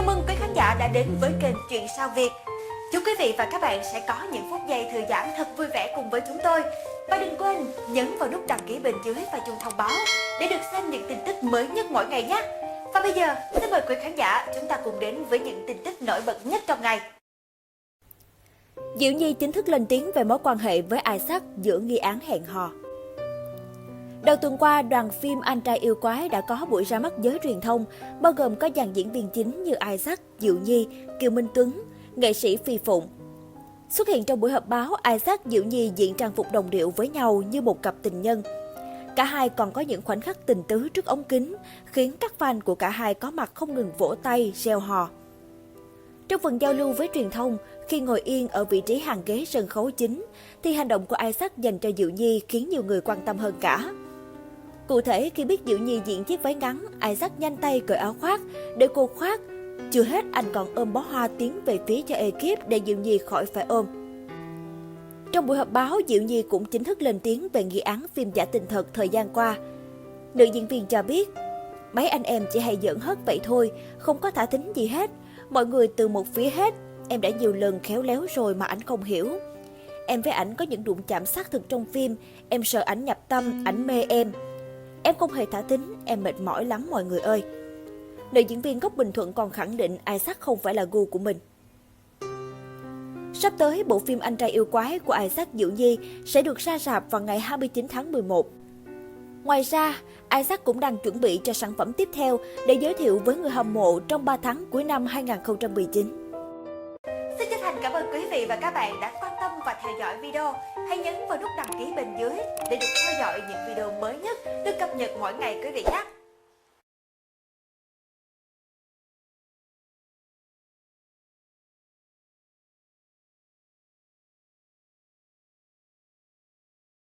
mừng quý khán giả đã đến với kênh Chuyện Sao Việt. Chúc quý vị và các bạn sẽ có những phút giây thư giãn thật vui vẻ cùng với chúng tôi. Và đừng quên nhấn vào nút đăng ký bên dưới và chuông thông báo để được xem những tin tức mới nhất mỗi ngày nhé. Và bây giờ, xin mời quý khán giả chúng ta cùng đến với những tin tức nổi bật nhất trong ngày. Diệu Nhi chính thức lên tiếng về mối quan hệ với Isaac giữa nghi án hẹn hò. Đầu tuần qua, đoàn phim Anh Trai Yêu Quái đã có buổi ra mắt giới truyền thông, bao gồm có dàn diễn viên chính như Isaac, Diệu Nhi, Kiều Minh Tuấn, nghệ sĩ Phi Phụng. Xuất hiện trong buổi họp báo, Isaac, Diệu Nhi diện trang phục đồng điệu với nhau như một cặp tình nhân. Cả hai còn có những khoảnh khắc tình tứ trước ống kính, khiến các fan của cả hai có mặt không ngừng vỗ tay, reo hò. Trong phần giao lưu với truyền thông, khi ngồi yên ở vị trí hàng ghế sân khấu chính, thì hành động của Isaac dành cho Diệu Nhi khiến nhiều người quan tâm hơn cả. Cụ thể, khi biết Diệu Nhi diện chiếc váy ngắn, Isaac nhanh tay cởi áo khoác để cô khoác. Chưa hết, anh còn ôm bó hoa tiến về phía cho ekip để Diệu Nhi khỏi phải ôm. Trong buổi họp báo, Diệu Nhi cũng chính thức lên tiếng về nghi án phim giả tình thật thời gian qua. Nữ diễn viên cho biết, mấy anh em chỉ hay giỡn hớt vậy thôi, không có thả thính gì hết. Mọi người từ một phía hết, em đã nhiều lần khéo léo rồi mà ảnh không hiểu. Em với ảnh có những đụng chạm xác thực trong phim, em sợ ảnh nhập tâm, ảnh mê em. Em không hề thả thính, em mệt mỏi lắm mọi người ơi. Nữ diễn viên gốc Bình Thuận còn khẳng định Isaac không phải là gu của mình. Sắp tới, bộ phim Anh Trai Yêu Quái của Isaac Diệu Nhi sẽ được ra rạp vào ngày 29 tháng 11. Ngoài ra, Isaac cũng đang chuẩn bị cho sản phẩm tiếp theo để giới thiệu với người hâm mộ trong 3 tháng cuối năm 2019. Xin chân thành cảm ơn quý vị và các bạn đã quan tâm và theo dõi video. Hãy nhấn vào nút đăng ký bên dưới để được theo dõi những video mới nhất được cập nhật mỗi ngày quý vị nhé.